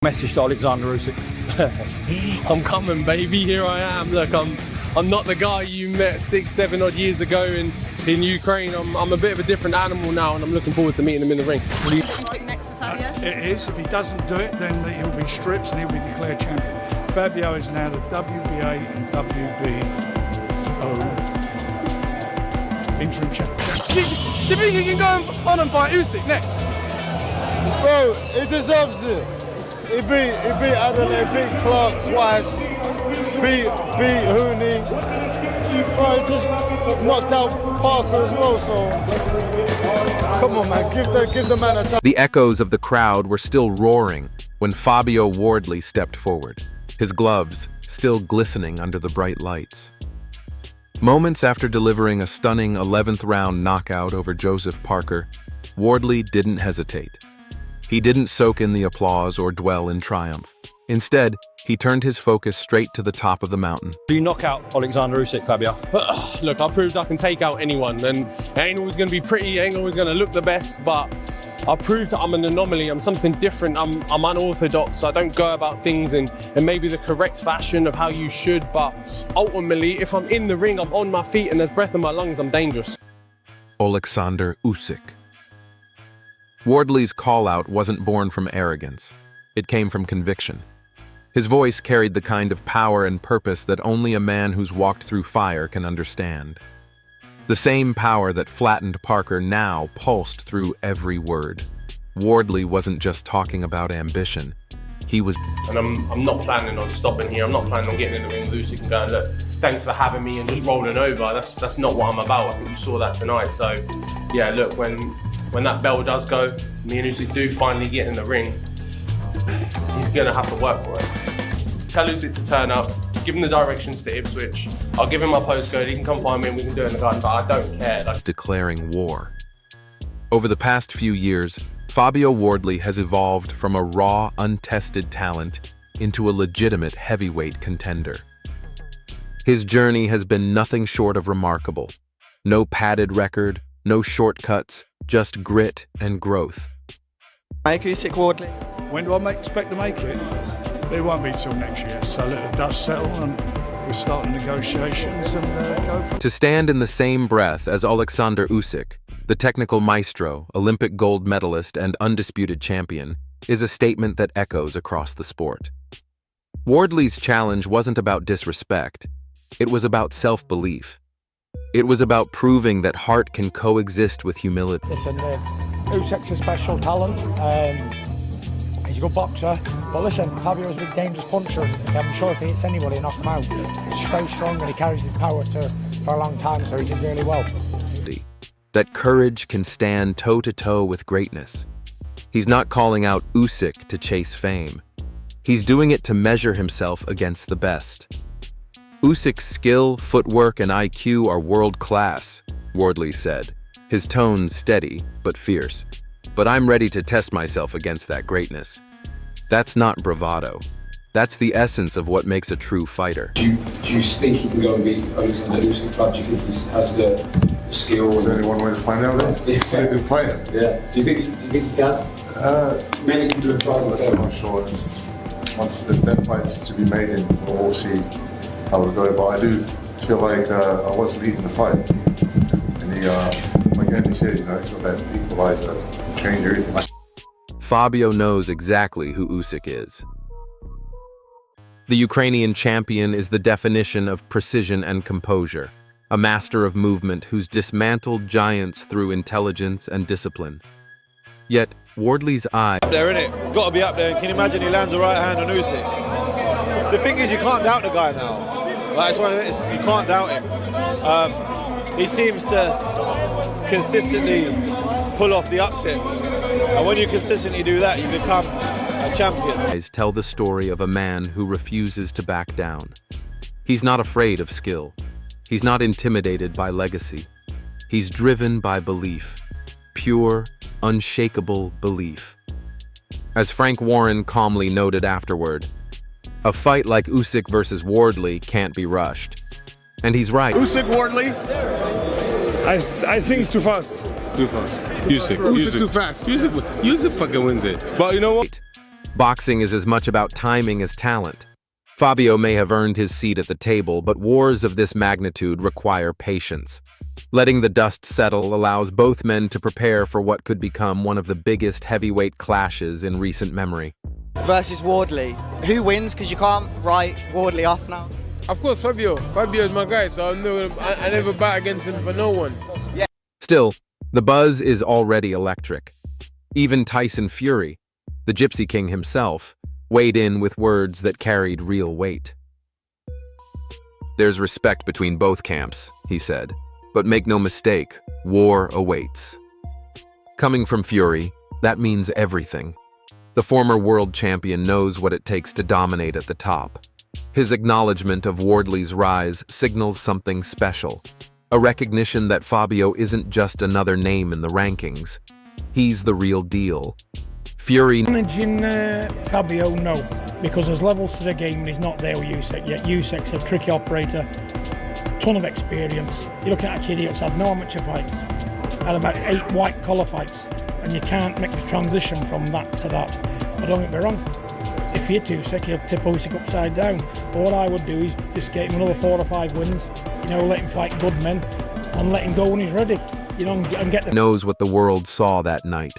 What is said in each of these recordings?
Message to Oleksandr Usyk. I'm coming, baby. Here I am. Look, I'm not the guy you met 6, 7 odd years ago in Ukraine. I'm a bit of a different animal now, and I'm looking forward to meeting him in the ring. Usyk next for Fabio? It is. If he doesn't do it, then he'll be stripped and he'll be declared champion. Fabio is now the WBA and WBO interim champion. Do you think he can go on and fight Usyk next? Bro, he deserves it. He beat Adam, he beat Clark twice, beat Hooney. Bro, he just knocked out Parker as well, so come on, man, give the man a time. The echoes of the crowd were still roaring when Fabio Wardley stepped forward, his gloves still glistening under the bright lights. Moments after delivering a stunning 11th round knockout over Joseph Parker, Wardley didn't hesitate. He didn't soak in the applause or dwell in triumph. Instead, he turned his focus straight to the top of the mountain. Do you knock out Oleksandr Usyk, Fabio? Look, I proved I can take out anyone, and it ain't always going to be pretty, it ain't always going to look the best, but I proved that I'm an anomaly, I'm something different, I'm unorthodox, I don't go about things in maybe the correct fashion of how you should, but ultimately, if I'm in the ring, I'm on my feet and there's breath in my lungs, I'm dangerous. Oleksandr Usyk. Wardley's call-out wasn't born from arrogance. It came from conviction. His voice carried the kind of power and purpose that only a man who's walked through fire can understand. The same power that flattened Parker now pulsed through every word. Wardley wasn't just talking about ambition. He was... And I'm not planning on stopping here. I'm not planning on getting in the ring with Usyk and going, look, thanks for having me and just rolling over. That's not what I'm about. I think you saw that tonight. So, yeah, look, when that bell does go, me and Usyk do finally get in the ring, he's gonna have to work for it. Tell Usyk to turn up, give him the directions to Ipswich, I'll give him my postcode, he can come find me and we can do it in the garden, but I don't care. Declaring war. Over the past few years, Fabio Wardley has evolved from a raw, untested talent into a legitimate heavyweight contender. His journey has been nothing short of remarkable. No padded record, no shortcuts, just grit and growth. Make Usyk Wardley? When do I expect to make it? It won't be till next year, so let the dust settle and we'll start the negotiations and go for it. To stand in the same breath as Oleksandr Usyk, the technical maestro, Olympic gold medalist, and undisputed champion, is a statement that echoes across the sport. Wardley's challenge wasn't about disrespect. It was about self-belief. It was about proving that heart can coexist with humility. Listen, Usyk's a special talent. He's a good boxer. But listen, Fabio's a big dangerous puncher. I'm sure if he hits anybody, he'll knock him out. He's so strong and he carries his power for a long time, so he did really well. That courage can stand toe-to-toe with greatness. He's not calling out Usyk to chase fame. He's doing it to measure himself against the best. Usyk's skill, footwork, and IQ are world-class, Wardley said, his tone steady but fierce. But I'm ready to test myself against that greatness. That's not bravado. That's the essence of what makes a true fighter. Do you think he can go and beat Oleksandr Usyk? Do you think he has the skill? Is there only one way to find out then? Yeah. To fight him? Yeah. Do you think he can? Many people have tried I'm not sure. Once there's that fights to be made, and we'll see how it goes. But I do feel like I was leading the fight. And he, like Andy said, you know, it's got that equalizer, change everything. Fabio knows exactly who Usyk is. The Ukrainian champion is the definition of precision and composure, a master of movement who's dismantled giants through intelligence and discipline. Yet, Wardley's eye... Up there, innit? Got to be up there. Can you imagine he lands a right hand on Usyk? The thing is, you can't doubt the guy now. Like, it's one of this, you can't doubt him. He seems to consistently pull off the upsets. And when you consistently do that, you become a champion. Tell the story of a man who refuses to back down. He's not afraid of skill. He's not intimidated by legacy. He's driven by belief. Pure, unshakable belief. As Frank Warren calmly noted afterward, a fight like Usyk versus Wardley can't be rushed. And he's right. Usyk Wardley? I think too fast. Too fast. Usyk too fast. Usyk fucking wins it. But you know what? Boxing is as much about timing as talent. Fabio may have earned his seat at the table, but wars of this magnitude require patience. Letting the dust settle allows both men to prepare for what could become one of the biggest heavyweight clashes in recent memory. Versus Wardley. Who wins? Because you can't write Wardley off now. Of course, Fabio. Fabio is my guy, so I never bet against him for no one. Still, the buzz is already electric. Even Tyson Fury, the Gypsy King himself, weighed in with words that carried real weight. "There's respect between both camps," he said. "But make no mistake, war awaits." Coming from Fury, that means everything. The former world champion knows what it takes to dominate at the top. His acknowledgement of Wardley's rise signals something special, a recognition that Fabio isn't just another name in the rankings. He's the real deal. Fury... Managing Fabio, no, because there's levels to the game and he's not there with Usyk yet. Usyk's a tricky operator, ton of experience. You're looking at idiots had no amateur fights, had about 8 white collar fights, and you can't make the transition from that to that. But don't get me wrong, if he hit Usyk, he'll tip Usyk upside down. But what I would do is just get him another 4 or 5 wins, let him fight good men and let him go when he's ready, and get the... knows what the world saw that night.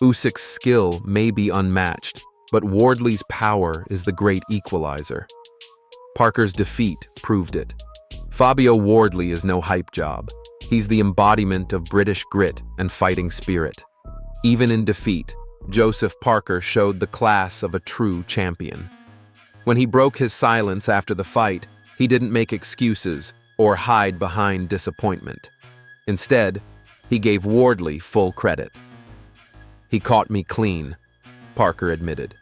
Usyk's skill may be unmatched, but Wardley's power is the great equalizer. Parker's defeat proved it. Fabio Wardley is no hype job. He's the embodiment of British grit and fighting spirit. Even in defeat, Joseph Parker showed the class of a true champion. When he broke his silence after the fight, he didn't make excuses or hide behind disappointment. Instead, he gave Wardley full credit. "He caught me clean," Parker admitted.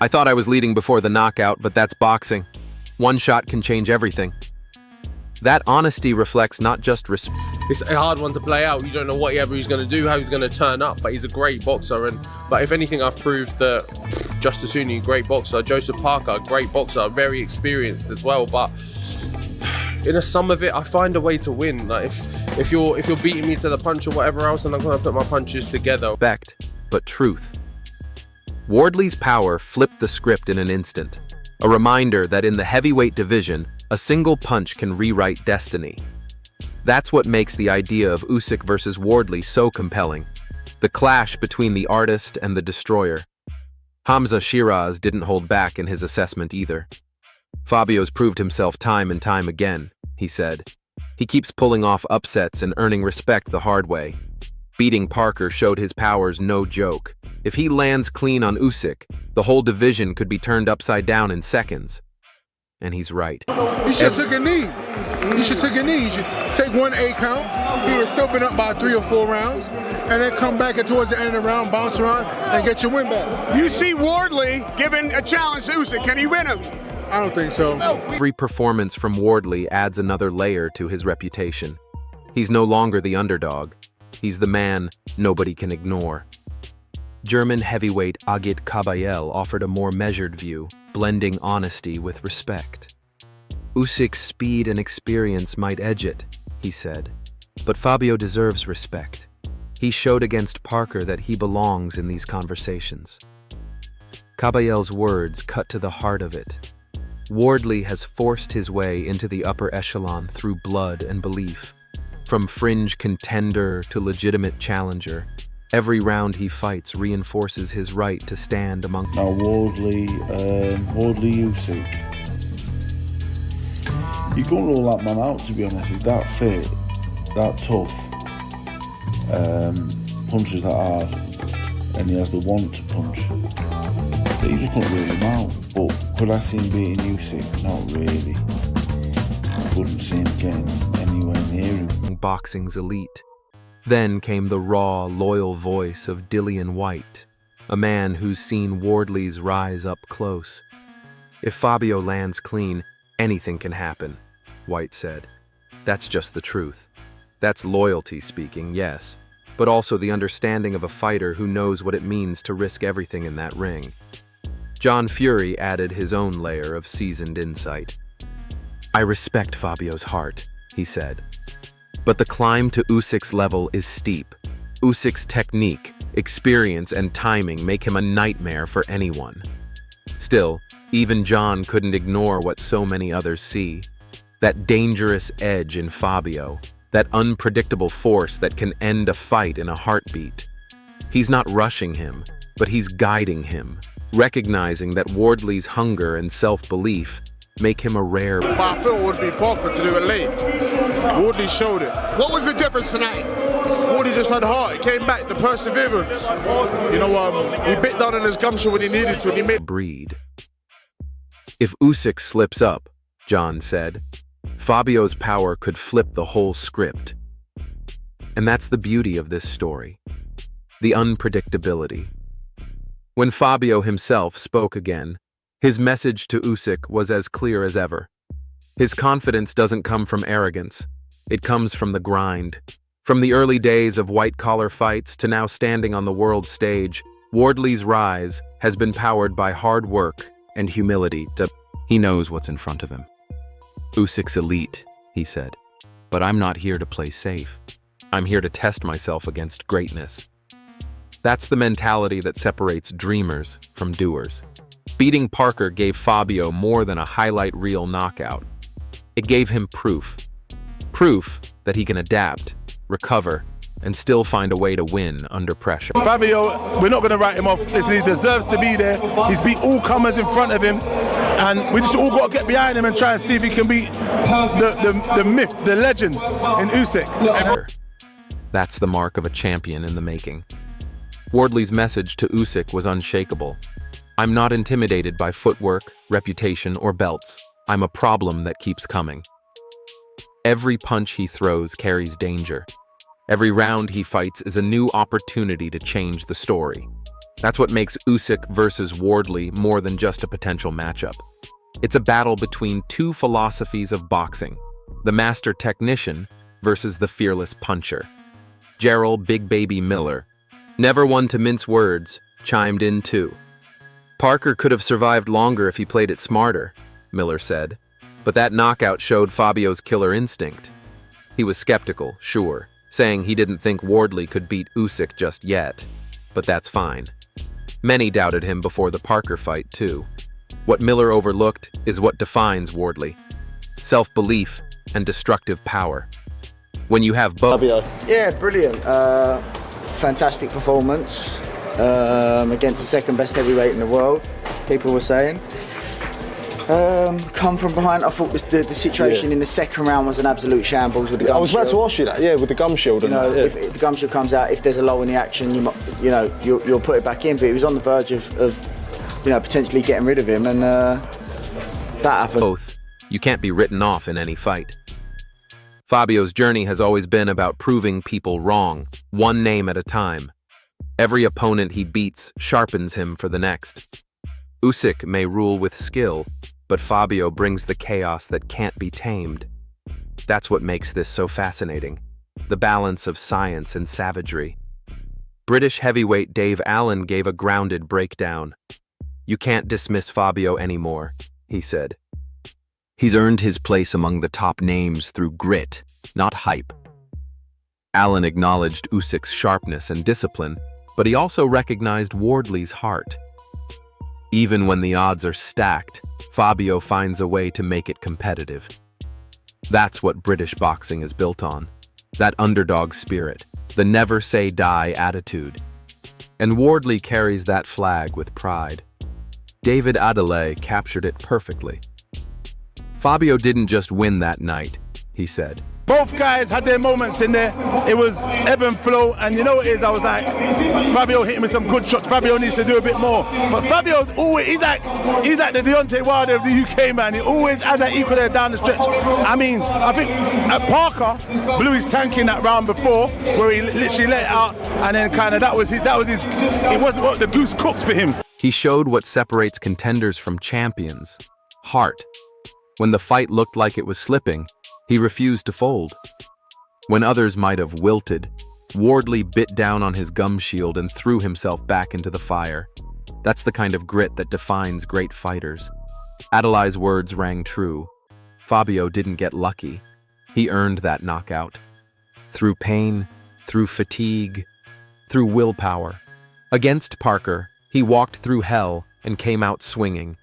"I thought I was leading before the knockout, but that's boxing. One shot can change everything." That honesty reflects not just respect. It's a hard one to play out. You don't know whatever he's going to do, how he's going to turn up, but he's a great boxer. But if anything, I've proved that Justice Uni, great boxer, Joseph Parker, great boxer, very experienced as well. But in a sum of it, I find a way to win. Like if you're beating me to the punch or whatever else, then I'm going to put my punches together. Respect, but truth. Wardley's power flipped the script in an instant. A reminder that in the heavyweight division, a single punch can rewrite destiny. That's what makes the idea of Usyk versus Wardley so compelling. The clash between the artist and the destroyer. Hamza Shiraz didn't hold back in his assessment either. "Fabio's proved himself time and time again," he said. "He keeps pulling off upsets and earning respect the hard way. Beating Parker showed his power's no joke. If he lands clean on Usyk, the whole division could be turned upside down in seconds." And he's right. He should have took a knee. He should take a knee. He should take 1 8 count. He would have still been up by 3 or 4 rounds, and then come back and towards the end of the round, bounce around, and get your win back. You see Wardley giving a challenge to Usyk. Can he win him? I don't think so. Every performance from Wardley adds another layer to his reputation. He's no longer the underdog. He's the man nobody can ignore. German heavyweight Agit Kabayel offered a more measured view, blending honesty with respect. "Usyk's speed and experience might edge it," he said, "but Fabio deserves respect. He showed against Parker that he belongs in these conversations." Kabayel's words cut to the heart of it. Wardley has forced his way into the upper echelon through blood and belief. From fringe contender to legitimate challenger, every round he fights reinforces his right to stand among... Now Wardley Usyk. You can't rule that man out, to be honest. He's that fit, that tough, punches that hard, and he has the want to punch. But you just couldn't rule him out. But could I see him beating Usyk? Not really. I couldn't see him getting anywhere near him. Boxing's elite. Then came the raw, loyal voice of Dillian Whyte, a man who's seen Wardley's rise up close. "If Fabio lands clean, anything can happen," Whyte said. "That's just the truth. That's loyalty speaking, yes, but also the understanding of a fighter who knows what it means to risk everything in that ring." John Fury added his own layer of seasoned insight. "I respect Fabio's heart," he said. "But the climb to Usyk's level is steep. Usyk's technique, Experience and timing make him a nightmare for anyone. Still, even John couldn't ignore what so many others see. That dangerous edge in Fabio, that unpredictable force that can end a fight in a heartbeat. He's not rushing him, but he's guiding him, recognizing that Wardley's hunger and self-belief make him a rare. But I feel it would be Parker to do it late. Wardley showed it. What was the difference tonight? Wardley just had heart. He came back, the perseverance. You know, he bit down on his gumshoe when he needed to, and he made. Breed. If Usyk slips up, John said, Fabio's power could flip the whole script. And that's the beauty of this story. The unpredictability. When Fabio himself spoke again, his message to Usyk was as clear as ever. His confidence doesn't come from arrogance. It comes from the grind. From the early days of white-collar fights to now standing on the world stage, Wardley's rise has been powered by hard work and humility. He knows what's in front of him. Usyk's elite, he said, but I'm not here to play safe. I'm here to test myself against greatness. That's the mentality that separates dreamers from doers. Beating Parker gave Fabio more than a highlight reel knockout. It gave him proof. Proof that he can adapt, recover, and still find a way to win under pressure. Fabio, we're not going to write him off. Listen, he deserves to be there. He's beat all comers in front of him. And we just all got to get behind him and try and see if he can beat the myth, the legend in Usyk. That's the mark of a champion in the making. Wardley's message to Usyk was unshakable. I'm not intimidated by footwork, reputation, or belts. I'm a problem that keeps coming. Every punch he throws carries danger. Every round he fights is a new opportunity to change the story. That's what makes Usyk versus Wardley more than just a potential matchup. It's a battle between two philosophies of boxing, the master technician versus the fearless puncher. Gerald Big Baby Miller, never one to mince words, chimed in too. Parker could have survived longer if he played it smarter, Miller said, but that knockout showed Fabio's killer instinct. He was skeptical, sure, saying he didn't think Wardley could beat Usyk just yet, but that's fine. Many doubted him before the Parker fight, too. What Miller overlooked is what defines Wardley: self-belief and destructive power. When you have both... Yeah, brilliant. Fantastic performance against the second best heavyweight in the world, people were saying. Come from behind. I thought the situation in the second round was an absolute shambles with the gum shield. I was about to ask you that, with the gum shield. You know, if the gum shield comes out, if there's a lull in the action, you'll put it back in. But it was on the verge of potentially getting rid of him, and that happened. Both. You can't be written off in any fight. Fabio's journey has always been about proving people wrong, one name at a time. Every opponent he beats sharpens him for the next. Usyk may rule with skill, but Fabio brings the chaos that can't be tamed. That's what makes this so fascinating, the balance of science and savagery. British heavyweight Dave Allen gave a grounded breakdown. You can't dismiss Fabio anymore, he said. He's earned his place among the top names through grit, not hype. Allen acknowledged Usyk's sharpness and discipline, but he also recognized Wardley's heart. Even when the odds are stacked, Fabio finds a way to make it competitive. That's what British boxing is built on, that underdog spirit, the never-say-die attitude. And Wardley carries that flag with pride. David Adelaide captured it perfectly. Fabio didn't just win that night, he said. Both guys had their moments in there. It was ebb and flow, and you know what it is, I was like, Fabio hit him with some good shots. Fabio needs to do a bit more. But Fabio's always, he's like the Deontay Wilder of the UK, man. He always has that equal there down the stretch. I mean, I think Parker blew his tank in that round before, where he literally let it out, and then kind of that was his, it wasn't what the goose cooked for him. He showed what separates contenders from champions: heart. When the fight looked like it was slipping, he refused to fold. When others might have wilted, Wardley bit down on his gum shield and threw himself back into the fire. That's the kind of grit that defines great fighters. Adelaide's words rang true. Fabio didn't get lucky. He earned that knockout. Through pain, through fatigue, through willpower. Against Parker, he walked through hell and came out swinging.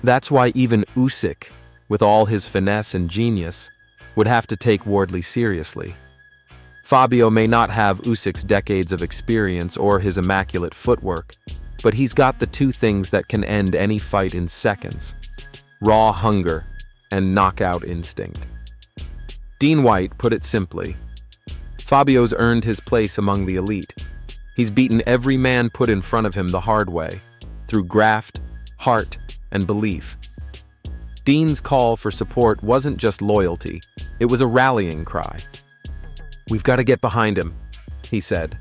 That's why even Usyk, with all his finesse and genius, would have to take Wardley seriously. Fabio may not have Usyk's decades of experience or his immaculate footwork, but he's got the two things that can end any fight in seconds: raw hunger and knockout instinct. Dean White put it simply: Fabio's earned his place among the elite. He's beaten every man put in front of him the hard way, through graft, heart, and belief. Dean's call for support wasn't just loyalty, it was a rallying cry. "We've got to get behind him," he said,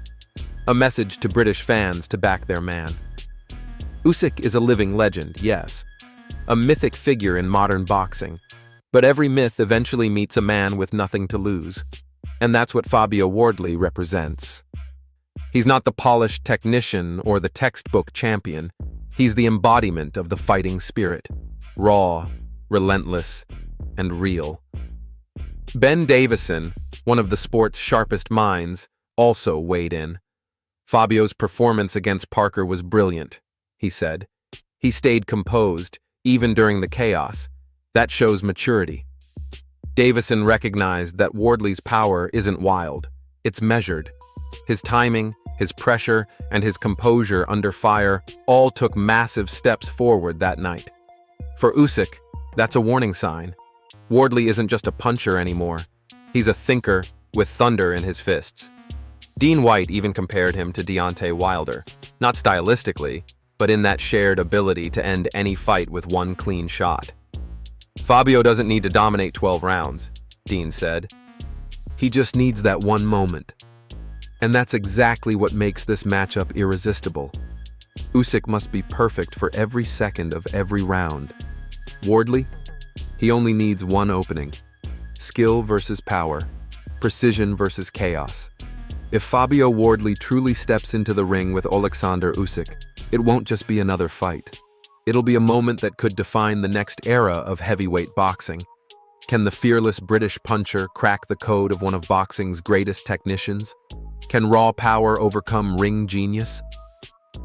a message to British fans to back their man. Usyk is a living legend, yes, a mythic figure in modern boxing, but every myth eventually meets a man with nothing to lose, and that's what Fabio Wardley represents. He's not the polished technician or the textbook champion. He's the embodiment of the fighting spirit, raw, relentless, and real. Ben Davison, one of the sport's sharpest minds, also weighed in. Fabio's performance against Parker was brilliant, he said. He stayed composed, even during the chaos. That shows maturity. Davison recognized that Wardley's power isn't wild, it's measured. His timing, his pressure, and his composure under fire all took massive steps forward that night. For Usyk, that's a warning sign. Wardley isn't just a puncher anymore. He's a thinker with thunder in his fists. Dean White even compared him to Deontay Wilder, not stylistically, but in that shared ability to end any fight with one clean shot. Fabio doesn't need to dominate 12 rounds, Dean said. He just needs that one moment. And that's exactly what makes this matchup irresistible. Usyk must be perfect for every second of every round. Wardley? He only needs one opening. Skill versus power. Precision versus chaos. If Fabio Wardley truly steps into the ring with Oleksandr Usyk, it won't just be another fight. It'll be a moment that could define the next era of heavyweight boxing. Can the fearless British puncher crack the code of one of boxing's greatest technicians? Can raw power overcome ring genius?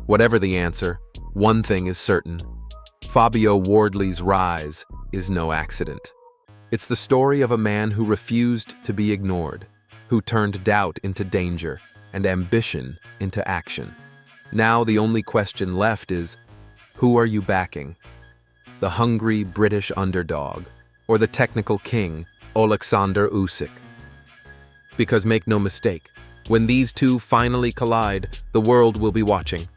Whatever the answer, one thing is certain. Fabio Wardley's rise is no accident. It's the story of a man who refused to be ignored, who turned doubt into danger and ambition into action. Now the only question left is, who are you backing? The hungry British underdog, or the technical king, Oleksandr Usyk? Because make no mistake, when these two finally collide, the world will be watching.